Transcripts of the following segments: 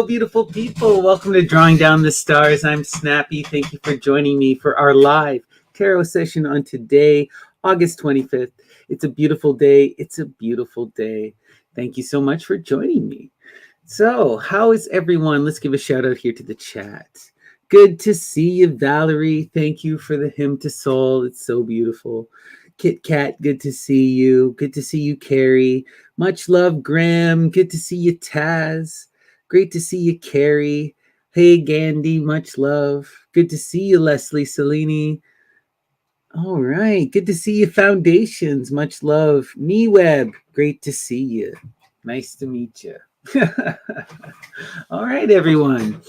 beautiful people. Welcome to Drawing Down the Stars. I'm Snappy. Thank you for joining me for our live tarot session on today, August 25th. It's a beautiful day. It's a beautiful day. Thank you so much for joining me. So, how is everyone? Let's give a shout out here to the chat. Good to see you, Valerie. Thank you for the hymn to soul. It's so beautiful. Kit Kat, good to see you. Good to see you, Carrie. Much love, Graham. Good to see you, Taz. Great to see you, Carrie. Hey, Gandhi, much love. Good to see you, Leslie Salini. All right. Good to see you, Foundations. Much love. MeWeb, great to see you. Nice to meet you. All right, everyone.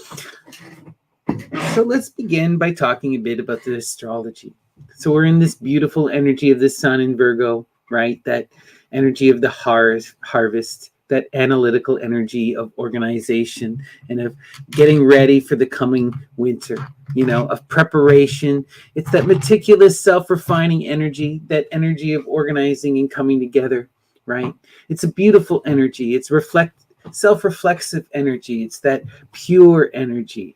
So let's begin by talking a bit about the astrology. So we're in this beautiful energy of the sun in Virgo, right? That energy of the harvest, that analytical energy of organization and of getting ready for the coming winter, of preparation. It's that meticulous, self-refining energy, that energy of organizing and coming together, right? It's a beautiful energy. It's self-reflexive energy. It's that pure energy,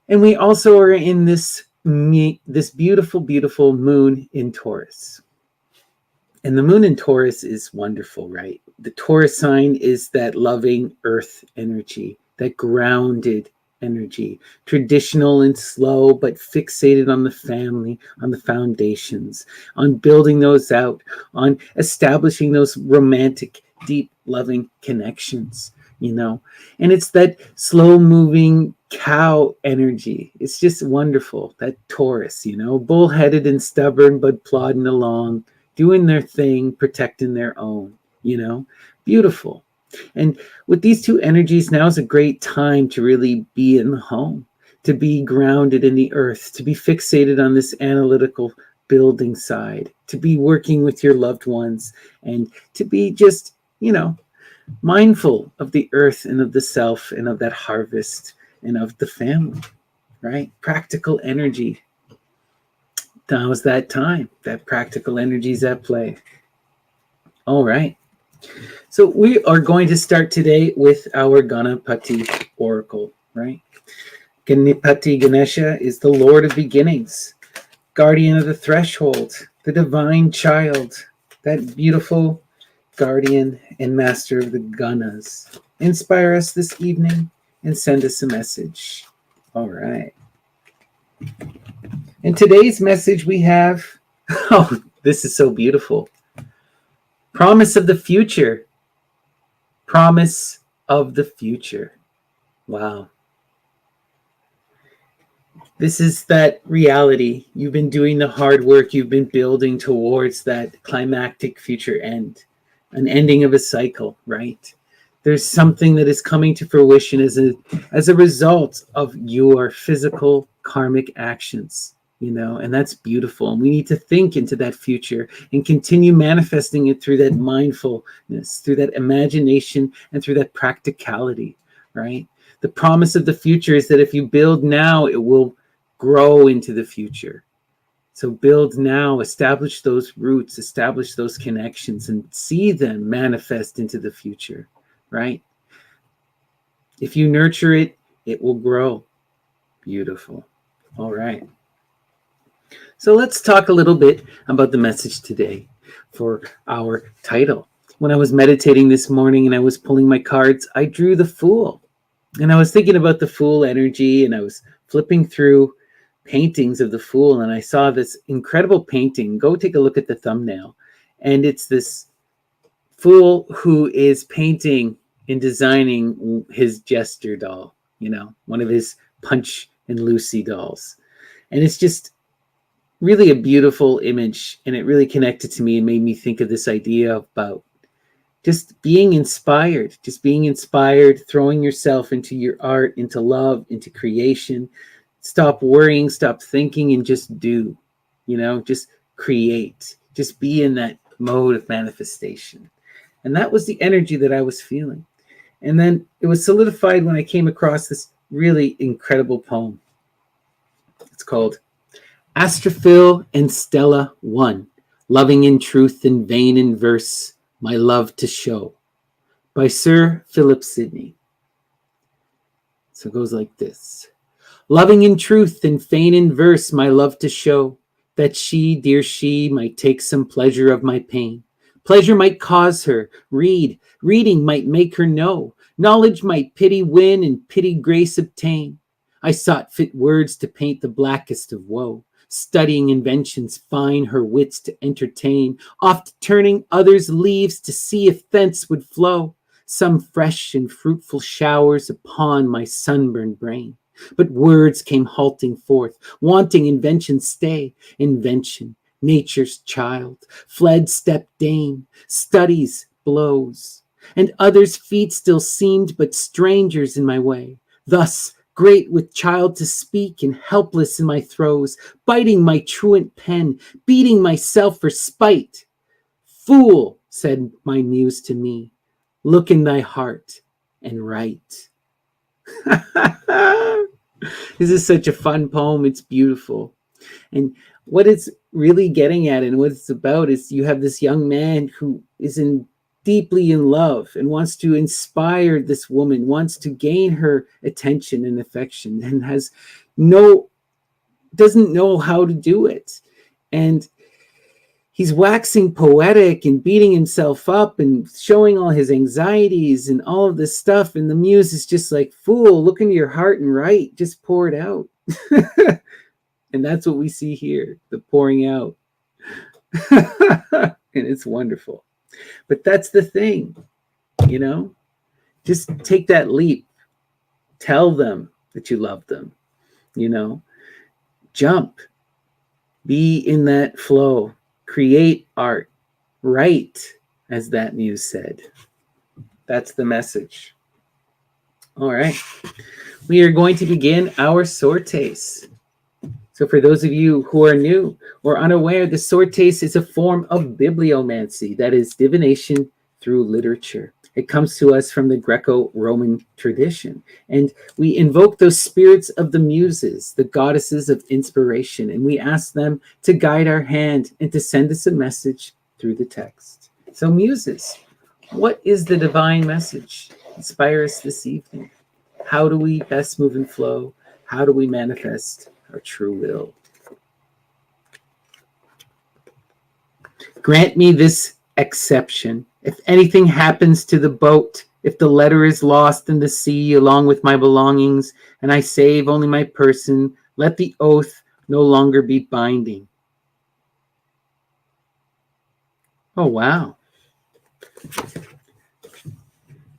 And we also are in this beautiful, beautiful moon in Taurus. And the moon in Taurus is wonderful, right? The Taurus sign is that loving earth energy, that grounded energy, traditional and slow, but fixated on the family, on the foundations, on building those out, on establishing those romantic, deep, loving connections, And it's that slow moving cow energy. It's just wonderful, that Taurus, bullheaded and stubborn, but plodding along, doing their thing, protecting their own, beautiful. And with these two energies, now is a great time to really be in the home, to be grounded in the earth, to be fixated on this analytical building side, to be working with your loved ones, and to be just, mindful of the earth and of the self and of that harvest and of the family, right? Practical energy. Now's that time. That practical energy is at play. All right. So we are going to start today with our Ganapati Oracle, right? Ganapati Ganesha is the Lord of Beginnings, guardian of the threshold, the divine child, that beautiful guardian and master of the Ganas. Inspire us this evening and send us a message. All right. In today's message we have, this is so beautiful. Promise of the future. Promise of the future. Wow. This is that reality. You've been doing the hard work. You've been building towards that climactic future end, an ending of a cycle, right? There's something that is coming to fruition as a result of your physical karmic actions, and that's beautiful. And we need to think into that future and continue manifesting it through that mindfulness, through that imagination, and through that practicality, right? The promise of the future is that if you build now, it will grow into the future. So build now, establish those roots, establish those connections, and see them manifest into the future, right? If you nurture it, it will grow. Beautiful. All right. So let's talk a little bit about the message today for our title. When I was meditating this morning and I was pulling my cards, I drew the Fool. And I was thinking about the Fool energy, and I was flipping through paintings of the Fool, and I saw this incredible painting. Go take a look at the thumbnail. And it's this Fool who is painting and designing his Jester doll, one of his Punch and Lucy dolls. And it's just really a beautiful image, and it really connected to me and made me think of this idea about just being inspired, throwing yourself into your art, into love, into creation. Stop worrying, stop thinking, and just do, just create, just be in that mode of manifestation. And that was the energy that I was feeling. And then it was solidified when I came across this really incredible poem. It's called Astrophil and Stella 1, Loving in Truth and Vain in Verse, My Love to Show, by Sir Philip Sidney. So it goes like this. Loving in truth and fain in verse my love to show, that she, dear she, might take some pleasure of my pain. Pleasure might cause her reading might make her know, knowledge might pity win and pity grace obtain. I sought fit words to paint the blackest of woe, studying inventions fine her wits to entertain, oft turning others' leaves to see if thence would flow some fresh and fruitful showers upon my sunburned brain. But words came halting forth, wanting invention's stay. Invention, nature's child, fled step dame, studies blows. And others' feet still seemed but strangers in my way. Thus, great with child to speak and helpless in my throes, biting my truant pen, beating myself for spite. Fool, said my muse to me, look in thy heart and write. This is such a fun poem. It's beautiful. And what it's really getting at and what it's about is you have this young man who is deeply in love and wants to inspire this woman, wants to gain her attention and affection, and doesn't know how to do it. And he's waxing poetic and beating himself up and showing all his anxieties and all of this stuff. And the muse is just like, fool, look into your heart and write, just pour it out. And that's what we see here, the pouring out. And it's wonderful. But that's the thing, just take that leap. Tell them that you love them, jump, be in that flow. Create art, write, as that muse said. That's the message. All right. We are going to begin our sortes. So for those of you who are new or unaware, the sortes is a form of bibliomancy, that is divination through literature. It comes to us from the Greco-Roman tradition. And we invoke those spirits of the muses, the goddesses of inspiration, and we ask them to guide our hand and to send us a message through the text. So muses, what is the divine message? Inspire us this evening. How do we best move and flow? How do we manifest our true will? Grant me this exception. If anything happens to the boat, if the letter is lost in the sea along with my belongings, and I save only my person, let the oath no longer be binding. Oh, wow.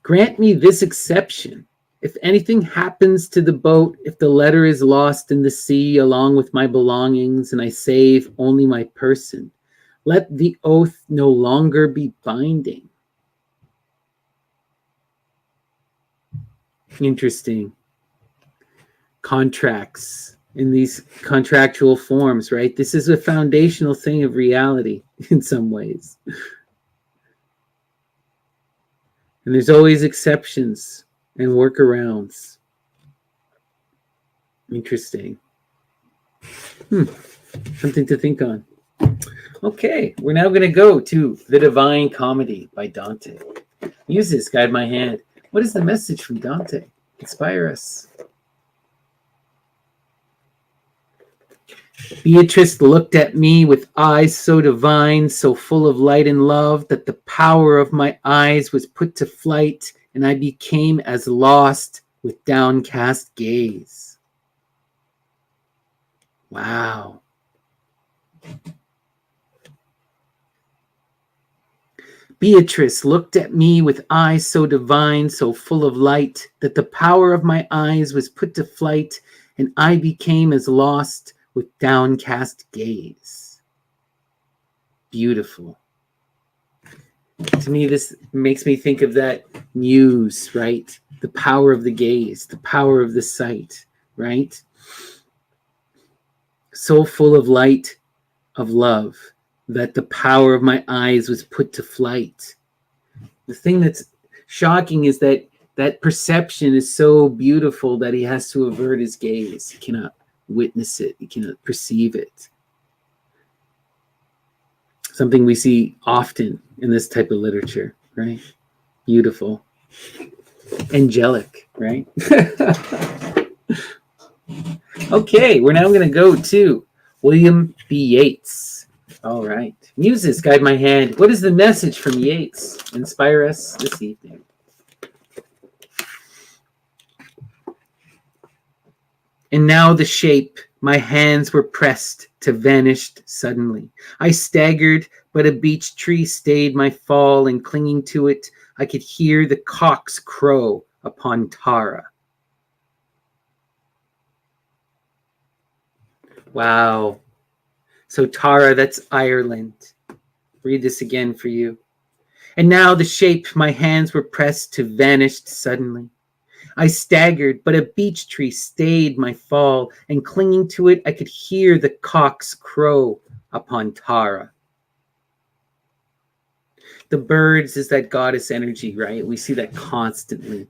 Grant me this exception. If anything happens to the boat, if the letter is lost in the sea along with my belongings, and I save only my person, let the oath no longer be binding. Interesting. Contracts in these contractual forms, right? This is a foundational thing of reality in some ways. And there's always exceptions and workarounds. Interesting. Something to think on. Okay, we're now going to go to The Divine Comedy by Dante. Muses, guide my hand. What is the message from Dante? Inspire us. Beatrice looked at me with eyes so divine, so full of light and love, that the power of my eyes was put to flight, and I became as lost with downcast gaze. Wow. Beatrice looked at me with eyes so divine, so full of light, that the power of my eyes was put to flight, and I became as lost with downcast gaze. Beautiful. To me, this makes me think of that muse, right? The power of the gaze, the power of the sight, right? So full of light, of love, that the power of my eyes was put to flight. The thing that's shocking is that that perception is so beautiful that he has to avert his gaze. He cannot witness it. He cannot perceive it. Something we see often in this type of literature, right? Beautiful. Angelic, right? Okay, we're now going to go to William B. Yeats. All right. Muses, guide my hand. What is the message from Yeats? Inspire us this evening. And now the shape, my hands were pressed to vanished suddenly. I staggered, but a beech tree stayed my fall, and clinging to it, I could hear the cocks crow upon Tara. Wow. So Tara, that's Ireland. Read this again for you. And now the shape, my hands were pressed to vanished suddenly. I staggered, but a beech tree stayed my fall, and clinging to it, I could hear the cocks crow upon Tara. The birds is that goddess energy, right? We see that constantly.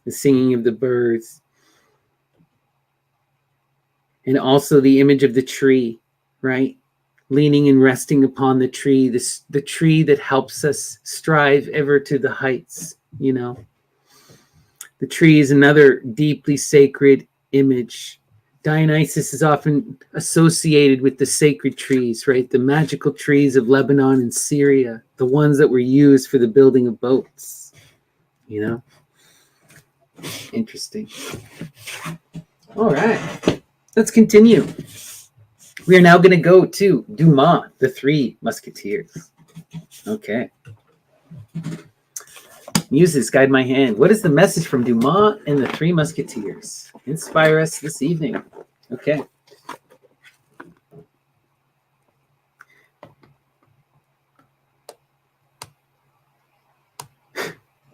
The singing of the birds. And also the image of the tree, right? Leaning and resting upon the tree, the tree that helps us strive ever to the heights, you know. The tree is another deeply sacred image. Dionysus is often associated with the sacred trees, right? The magical trees of Lebanon and Syria, the ones that were used for the building of boats, you know? Interesting. All right, let's continue. We are now going to go to Dumas, the Three Musketeers. Okay. Muses, guide my hand. What is the message from Dumas and the Three Musketeers? Inspire us this evening. Okay.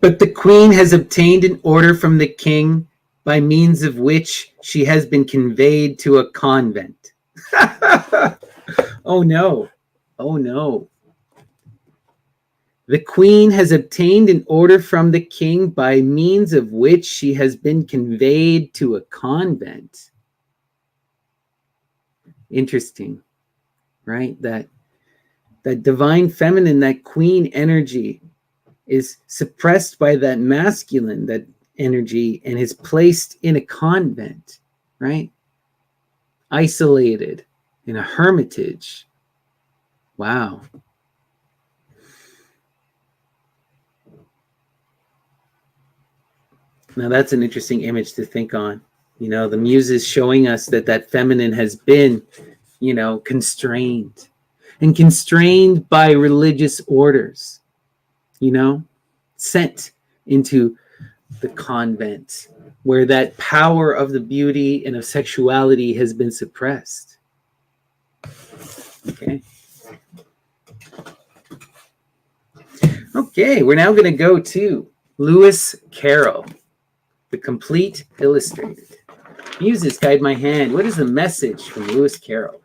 But the queen has obtained an order from the king by means of which she has been conveyed to a convent. Oh no. Oh no. The queen has obtained an order from the king by means of which she has been conveyed to a convent. Interesting, right? That divine feminine, that queen energy is suppressed by that masculine, that energy, and is placed in a convent, right? Isolated in a hermitage. Wow. Now that's an interesting image to think on. You know, the Muses showing us that feminine has been, you know, constrained and constrained by religious orders, you know, sent into the convent where that power of the beauty and of sexuality has been suppressed. Okay. Okay, we're now going to go to Lewis Carroll, The Complete Illustrated. Muses, guide my hand. What is the message from Lewis Carroll?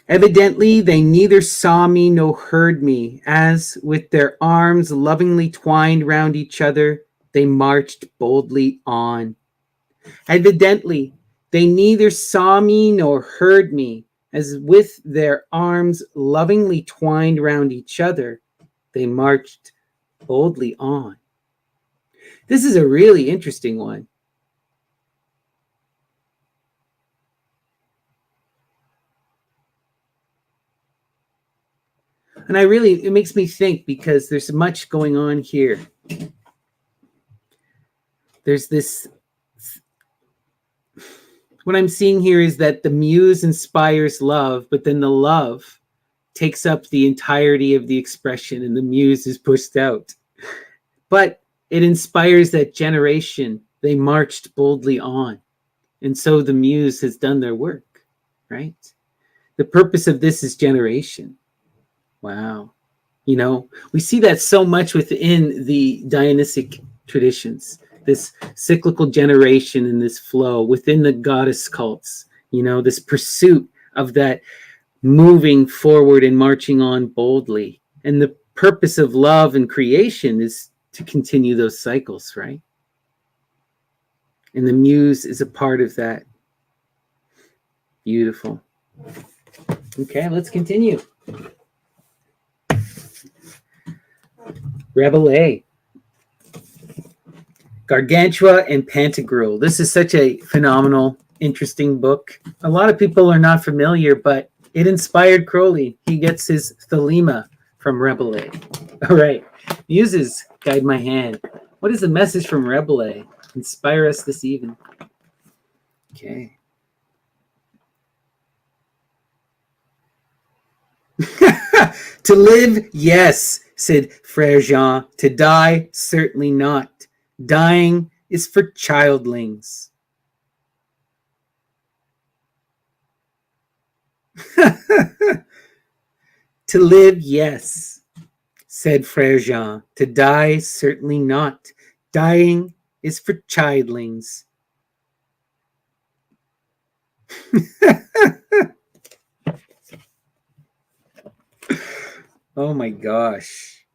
Evidently, they neither saw me nor heard me, as, with their arms lovingly twined round each other, they marched boldly on. Evidently, they neither saw me nor heard me, as with their arms lovingly twined round each other, they marched boldly on. This is a really interesting one. And it makes me think, because there's much going on here. There's this, what I'm seeing here is that the muse inspires love, but then the love takes up the entirety of the expression and the muse is pushed out. But it inspires that generation. They marched boldly on. And so the muse has done their work, right? The purpose of this is generation. Wow. You know, we see that so much within the Dionysic traditions, this cyclical generation and this flow within the goddess cults, you know, this pursuit of that moving forward and marching on boldly. And the purpose of love and creation is to continue those cycles, right? And the muse is a part of that. Beautiful. Okay, let's continue. Rabelais. Gargantua and Pantagruel. This is such a phenomenal, interesting book. A lot of people are not familiar, but it inspired Crowley. He gets his thelema from Rabelais. All right. Muses, guide my hand. What is the message from Rabelais? Inspire us this evening. Okay. To live, yes, said Frere Jean. To die, certainly not. Dying is for childlings. To live, yes, said Frere Jean. To die, certainly not. Dying is for childlings. Oh my gosh.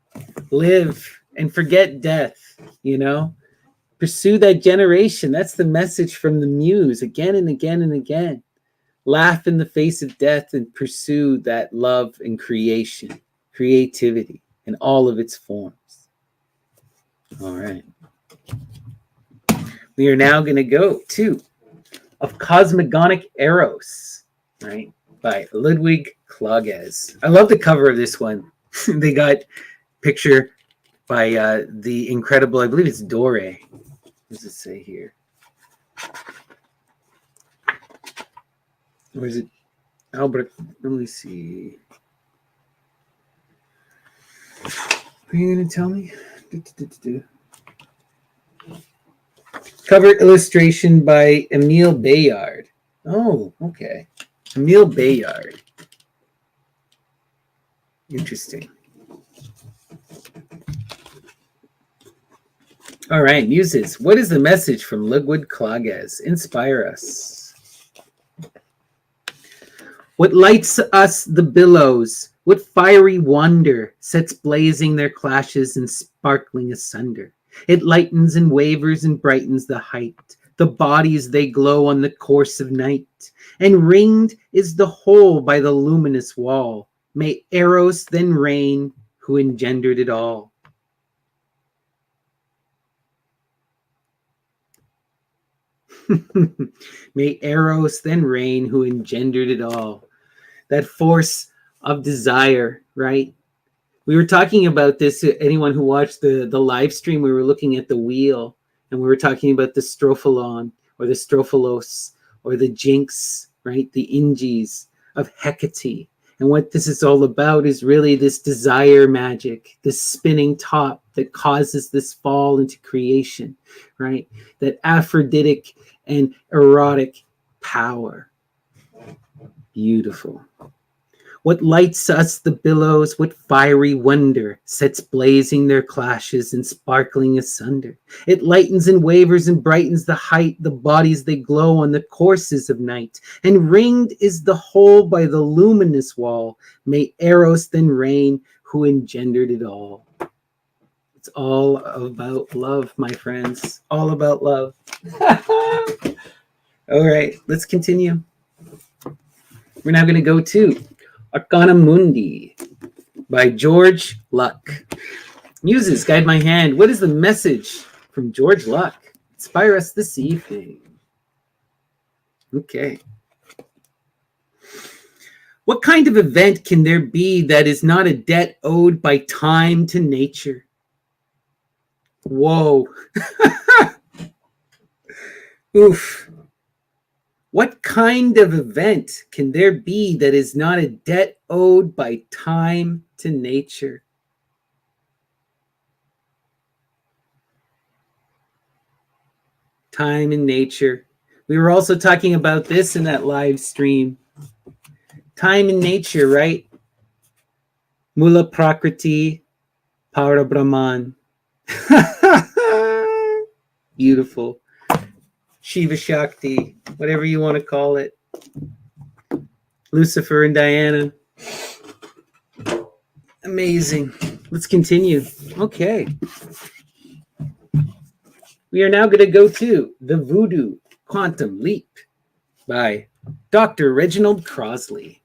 Live and forget death, you know? Pursue that generation. That's the message from the muse again and again and again. Laugh in the face of death and pursue that love and creation, creativity in all of its forms. All right. We are now going to go to Of Cosmogonic Eros, right, by Ludwig Klages. I love the cover of this one. They got picture by the incredible, I believe it's Dore. What does it say here? Or is it Albert? Let me see. Are you going to tell me? Cover illustration by Emile Bayard. Oh, okay. Emile Bayard. Interesting. All right, Muses. What is the message from Ludwig Klages? Inspire us. What lights us the billows? What fiery wonder sets blazing their clashes and sparkling asunder? It lightens and wavers and brightens the height. The bodies they glow on the course of night. And ringed is the whole by the luminous wall. May Eros then reign, who engendered it all. May Eros then reign, who engendered it all. That force of desire, right? We were talking about this, anyone who watched the live stream, we were looking at the wheel, and we were talking about the strophalon, or the strophalos, or the jinx, right? The inges of Hecate. And what this is all about is really this desire magic, this spinning top that causes this fall into creation, right? That Aphroditic and erotic power. Beautiful. What lights us the billows, what fiery wonder sets blazing their clashes and sparkling asunder. It lightens and wavers and brightens the height, the bodies they glow on the courses of night. And ringed is the whole by the luminous wall. May Eros then reign, who engendered it all. It's all about love, my friends. All about love. All right, let's continue. We're now going to go to Arcana Mundi by George Luck. Muses, guide my hand. What is the message from George Luck? Inspire us this evening. Okay. What kind of event can there be that is not a debt owed by time to nature? Whoa. Oof. What kind of event can there be that is not a debt owed by time to nature? Time and nature. We were also talking about this in that live stream. Time and nature, right? Mula Prakriti, Para Brahman. Beautiful. Shiva Shakti, whatever you want to call it. Lucifer and Diana. Amazing. Let's continue. Okay. We are now going to go to the Voodoo Quantum Leap by Dr. Reginald Crosley.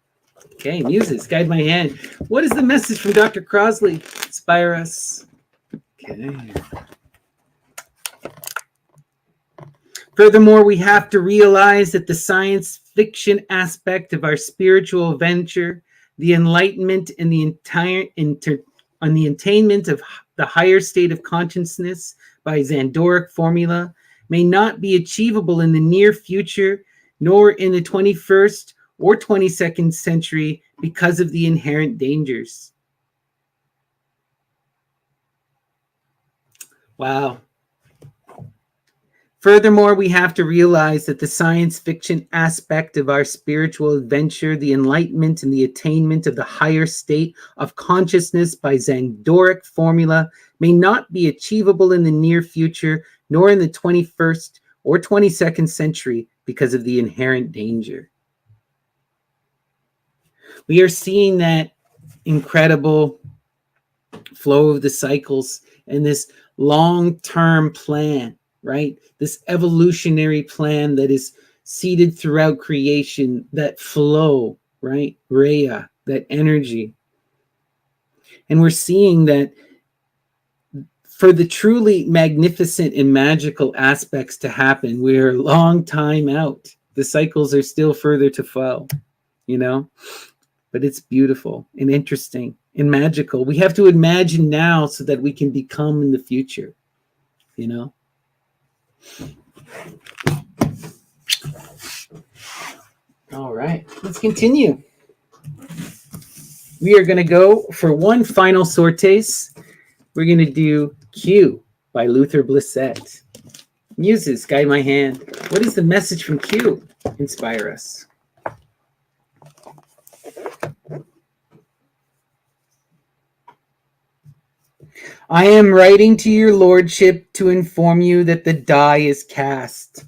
Okay, Muses, guide my hand. What is the message from Dr. Crosley? Inspire us. Okay. Furthermore, we have to realize that the science fiction aspect of our spiritual venture, the enlightenment and the attainment of the higher state of consciousness by Zandoric formula, may not be achievable in the near future, nor in the 21st or 22nd century because of the inherent dangers. Wow. Furthermore, we have to realize that the science fiction aspect of our spiritual adventure, the enlightenment and the attainment of the higher state of consciousness by Zandoric formula, may not be achievable in the near future, nor in the 21st or 22nd century because of the inherent danger. We are seeing that incredible flow of the cycles and this long-term plan, right? This evolutionary plan that is seeded throughout creation, that flow, right? Rhea, that energy. And we're seeing that for the truly magnificent and magical aspects to happen, we're a long time out. The cycles are still further to flow, you know? But it's beautiful and interesting and magical. We have to imagine now so that we can become in the future, you know? All right, let's continue. We are going to go for one final sorties. We're going to do Q by Luther Blissett. Muses, guide my hand. What is the message from Q? Inspire us. I am writing to your lordship to inform you that the die is cast.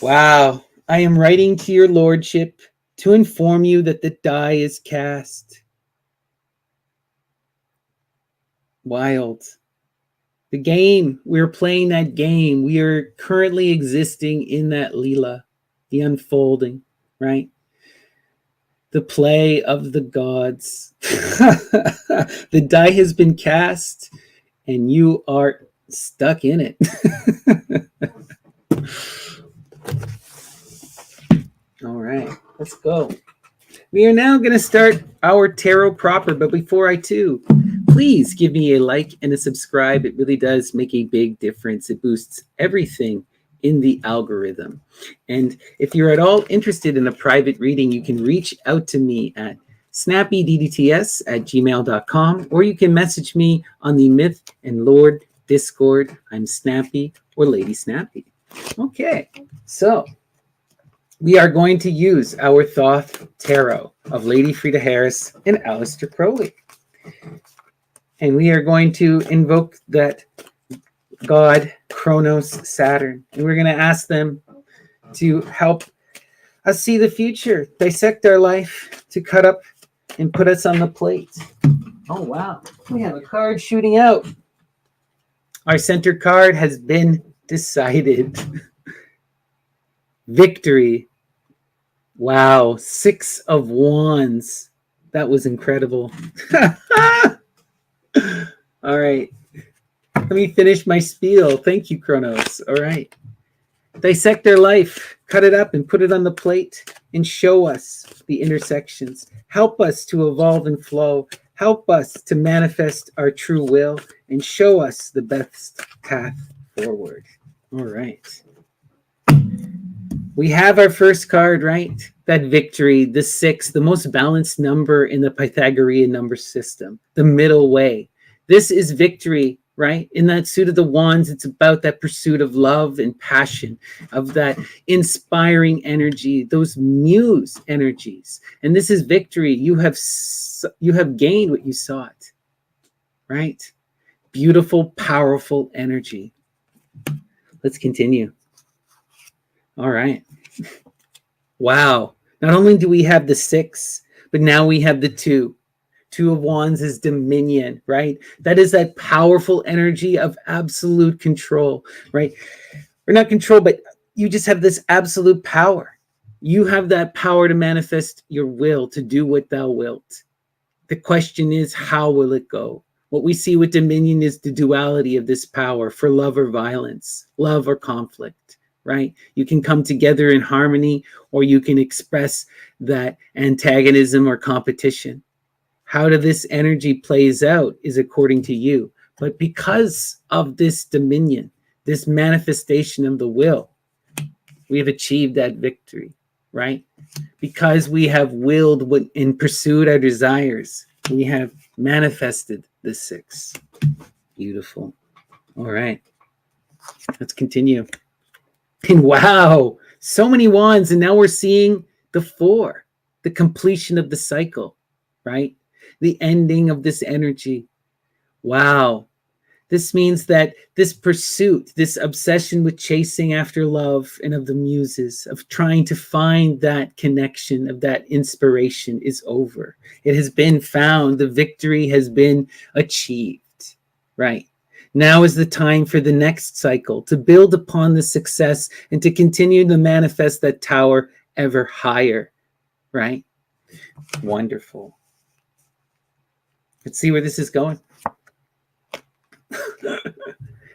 Wow. I am writing to your lordship to inform you that the die is cast. Wild. The game, we're playing that game. We are currently existing in that Leela, the unfolding, right? The play of the gods. The die has been cast and you are stuck in it. All right, let's go. We are now going to start our tarot proper, but before I do, please give me a like and a subscribe. It really does make a big difference. It boosts everything in the algorithm. And if you're at all interested in a private reading, you can reach out to me at snappyddts@gmail.com, or you can message me on the Myth and Lord Discord. I'm Snappy or Lady Snappy. Okay, so we are going to use our Thoth Tarot of Lady Frida Harris and Aleister Crowley. And we are going to invoke that God, Kronos, Saturn. And we're going to ask them to help us see the future, dissect our life, to cut up and put us on the plate. Oh, wow. We have a card shooting out. Our center card has been decided. Victory. Wow. 6 of Wands. That was incredible. All right. Let me finish my spiel. Thank you, Kronos. All right. Dissect our life, cut it up and put it on the plate, and show us the intersections. Help us to evolve and flow. Help us to manifest our true will and show us the best path forward. All right. We have our first card, right? That victory, the 6, the most balanced number in the Pythagorean number system, the middle way. This is victory, right? In that suit of the wands, it's about that pursuit of love and passion, of that inspiring energy, those muse energies. And this is victory. You have gained what you sought, right? Beautiful, powerful energy. Let's continue. All right. Wow. Not only do we have the 6, but now we have the 2. 2 of Wands is dominion, right? That is that powerful energy of absolute control, right? or not control, but you just have this absolute power. You have that power to manifest your will, to do what thou wilt. The question is, how will it go? What we see with dominion is the duality of this power for love or violence, love or conflict, right? You can come together in harmony, or you can express that antagonism or competition. How this energy plays out is according to you. But because of this dominion, this manifestation of the will, we have achieved that victory, right? Because we have willed and pursued our desires, we have manifested the 6. Beautiful. All right. Let's continue. And wow, so many wands. And now we're seeing the 4, the completion of the cycle, right? The ending of this energy. Wow. This means that this pursuit, this obsession with chasing after love and of the muses, of trying to find that connection, of that inspiration, is over. It has been found. The victory has been achieved, right? Now is the time for the next cycle, to build upon the success and to continue to manifest that tower ever higher, right? Wonderful. Let's see where this is going.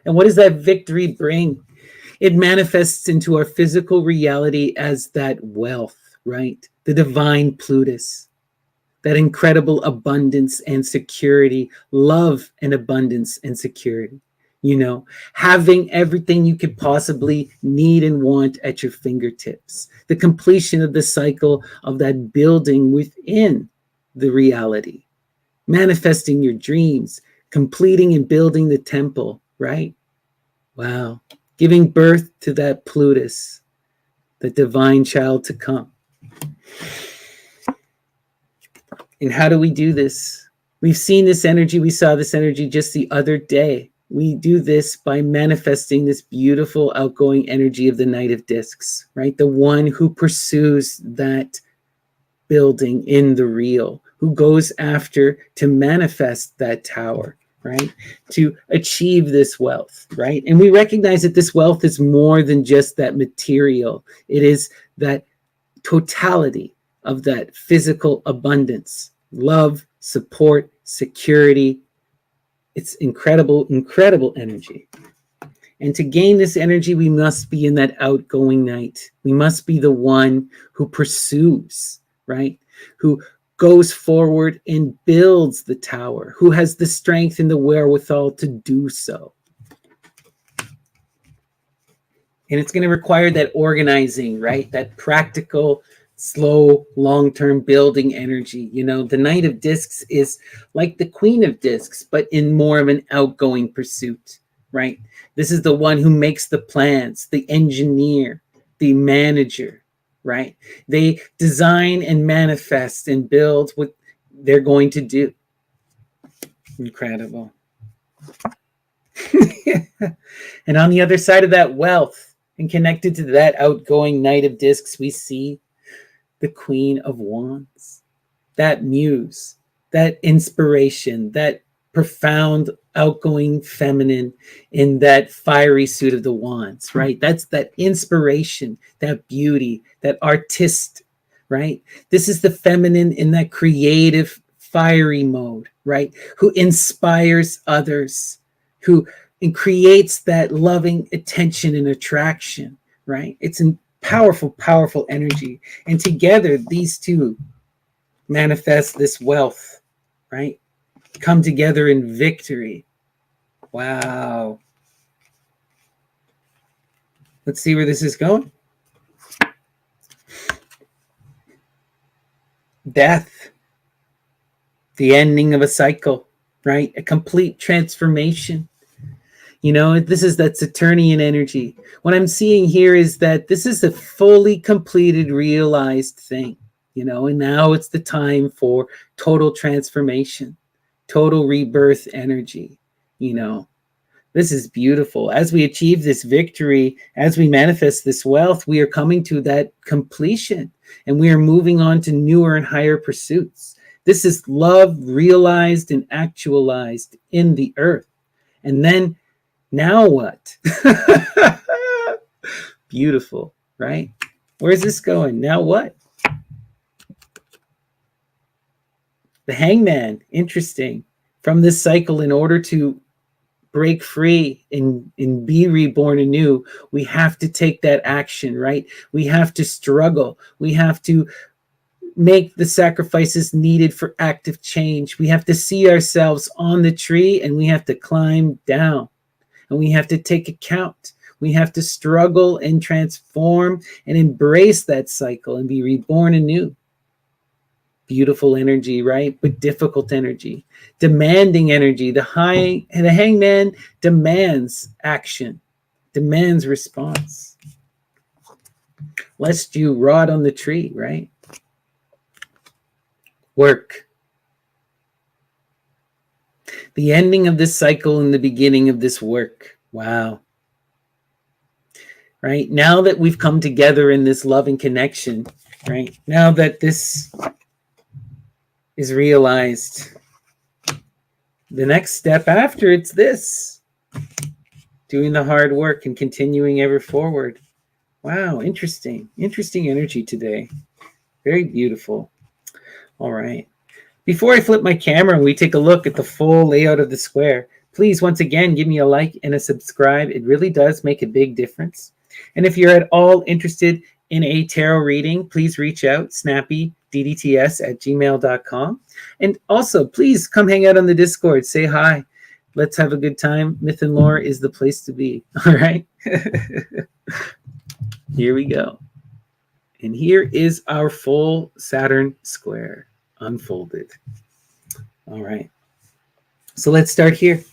And what does that victory bring? It manifests into our physical reality as that wealth, right? The divine Plutus, that incredible abundance and security, love and abundance and security. You know, having everything you could possibly need and want at your fingertips. The completion of the cycle of that building within the reality. Manifesting your dreams, completing and building the temple, right? Wow. Giving birth to that Plutus, the divine child to come. And how do we do this? We've seen this energy. We saw this energy just the other day. We do this by manifesting this beautiful outgoing energy of the Knight of Discs, right? The one who pursues that building in the real, who goes after to manifest that tower, right? To achieve this wealth, right? And we recognize that this wealth is more than just that material. It is that totality of that physical abundance, love, support, security. It's incredible, incredible energy. And to gain this energy, we must be in that outgoing night. We must be the one who pursues, right? Who goes forward and builds the tower, who has the strength and the wherewithal to do so. And it's going to require that organizing, right? That practical, slow, long-term building energy. You know, the Knight of Discs is like the Queen of Discs, but in more of an outgoing pursuit, right? This is the one who makes the plans, the engineer, the manager, right? They design and manifest and build what they're going to do. Incredible. And on the other side of that wealth and connected to that outgoing Knight of Discs, we see the Queen of Wands, that muse, that inspiration, that profound, outgoing feminine in that fiery suit of the wands, right? That's that inspiration, that beauty, that artist, right? This is the feminine in that creative, fiery mode, right? Who inspires others, who creates that loving attention and attraction, right? It's a powerful, powerful energy. And together, these two manifest this wealth, right? Come together in victory. Wow. Let's see where this is going. Death. The ending of a cycle, right? A complete transformation. You know, this is that Saturnian energy. What I'm seeing here is that this is a fully completed, realized thing, you know, and now it's the time for total transformation. Total rebirth energy, you know. This is beautiful. As we achieve this victory, as we manifest this wealth, we are coming to that completion and we are moving on to newer and higher pursuits. This is love realized and actualized in the earth. And then, now what? Beautiful, right? Where's this going? Now what? The hangman, interesting. From this cycle, in order to break free and be reborn anew, we have to take that action, right? We have to struggle. We have to make the sacrifices needed for active change. We have to see ourselves on the tree and we have to climb down and we have to take account. We have to struggle and transform and embrace that cycle and be reborn anew. Beautiful energy, right? But difficult energy, demanding energy. The hangman demands action, demands response. Lest you rot on the tree, right? Work. The ending of this cycle and the beginning of this work. Wow. Right? Now that we've come together in this love and connection, right? Now that this is realized, the next step after it's this, doing the hard work and continuing ever forward. Wow, interesting energy today. Very beautiful. All right. Before I flip my camera and we take a look at the full layout of the square, please once again give me a like and a subscribe. It really does make a big difference. And if you're at all interested in a tarot reading, please reach out, snappydts@gmail.com. And also, please come hang out on the Discord. Say hi. Let's have a good time. Myth and Lore is the place to be. All right? Here we go. And here is our full Saturn square unfolded. All right. So let's start here.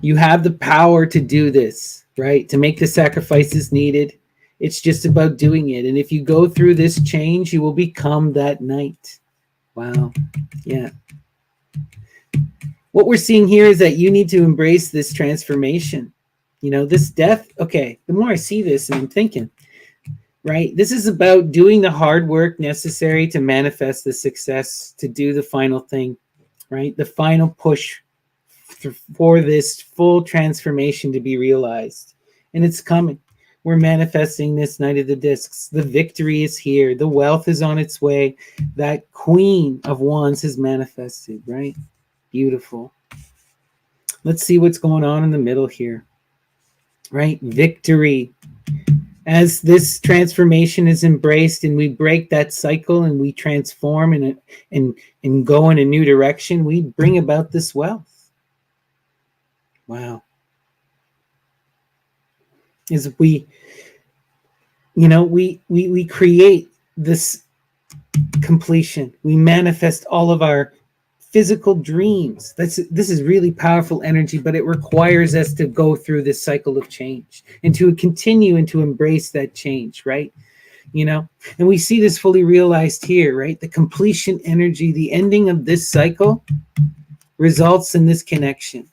You have the power to do this, right? To make the sacrifices needed. It's just about doing it. And if you go through this change, you will become that knight. Wow. Yeah. What we're seeing here is that you need to embrace this transformation. You know, this death. Okay. The more I see this and I'm thinking, right? This is about doing the hard work necessary to manifest the success, to do the final thing, right? The final push for this full transformation to be realized. And it's coming. We're manifesting this Knight of the Discs. The victory is here. The wealth is on its way. That Queen of Wands has manifested, right? Beautiful. Let's see what's going on in the middle here, right? Victory. As this transformation is embraced and we break that cycle and we transform and go in a new direction, we bring about this wealth. Wow. As we create this completion. We manifest all of our physical dreams. This is really powerful energy, but it requires us to go through this cycle of change and to continue and to embrace that change, right? You know, and we see this fully realized here, right? The completion energy, the ending of this cycle results in this connection.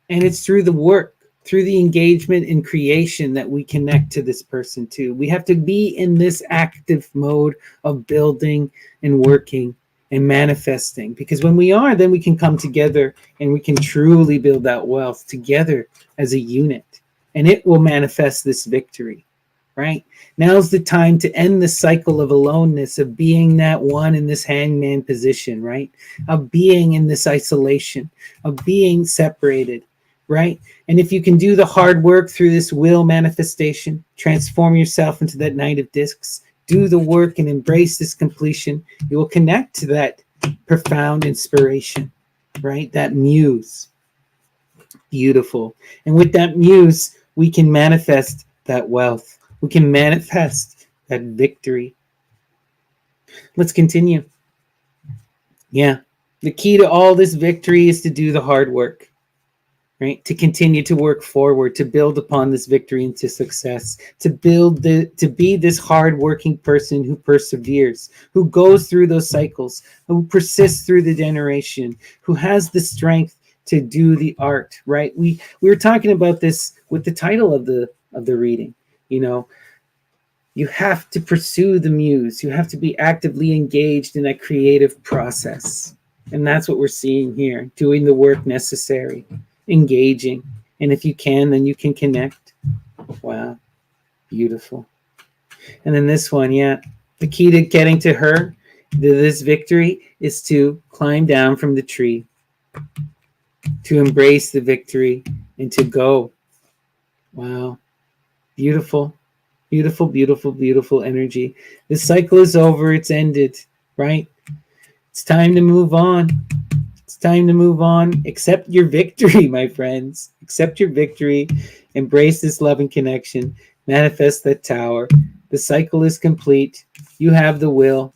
And it's through the work, through the engagement and creation that we connect to this person too. We have to be in this active mode of building and working and manifesting, because when we are, then we can come together and we can truly build that wealth together as a unit, and it will manifest this victory, right? Now's the time to end the cycle of aloneness, of being that one in this hangman position, right? Of being in this isolation, of being separated, right? And if you can do the hard work through this will manifestation, transform yourself into that Knight of Discs, do the work and embrace this completion, you will connect to that profound inspiration, right? That muse. Beautiful. And with that muse, we can manifest that wealth. We can manifest that victory. Let's continue. Yeah. The key to all this victory is to do the hard work. Right? To continue to work forward, to build upon this victory into success, to be this hardworking person who perseveres, who goes through those cycles, who persists through the generation, who has the strength to do the art, right? We were talking about this with the title of the reading. You know, you have to pursue the muse. You have to be actively engaged in that creative process. And that's what we're seeing here, doing the work necessary, engaging. And if you can, then you can connect. Wow. Beautiful. And then this one, yeah. The key to getting to her, this victory, is to climb down from the tree, to embrace the victory, and to go. Wow. Beautiful. Beautiful, beautiful, beautiful energy. The cycle is over. It's ended, right? It's time to move on. It's time to move on. Accept your victory, my friends. Accept your victory. Embrace this love and connection. Manifest that tower. The cycle is complete. You have the will.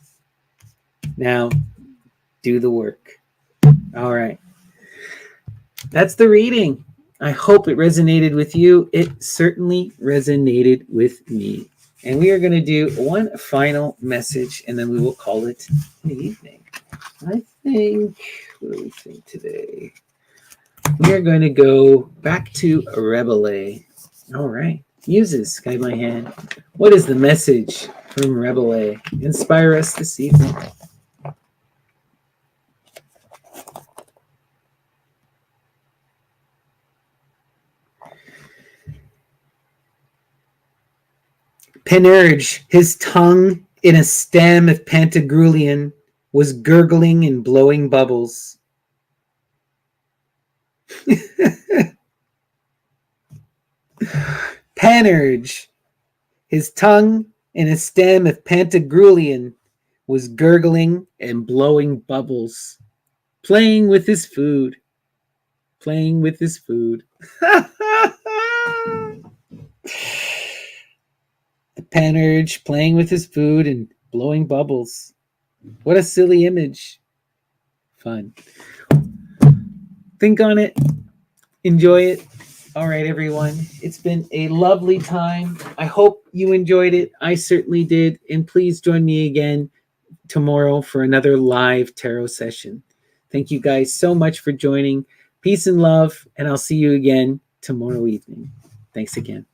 Now, do the work. All right. That's the reading. I hope it resonated with you. It certainly resonated with me. And we are going to do one final message, and then we will call it an evening. I think, what do we think today? We are going to go back to Rebele. All right. Muses, guide my hand. What is the message from Rebele? Inspire us this evening. Panurge, his tongue in a stem of Pantagruelian, was gurgling and blowing bubbles. Panurge, his tongue in a stem of Pantagruelian, was gurgling and blowing bubbles, playing with his food. Playing with his food. The Panurge playing with his food and blowing bubbles. What a silly image. Fun. Think on it. Enjoy it. All right, everyone. It's been a lovely time. I hope you enjoyed it. I certainly did. And please join me again tomorrow for another live tarot session. Thank you guys so much for joining. Peace and love, and I'll see you again tomorrow evening. Thanks again.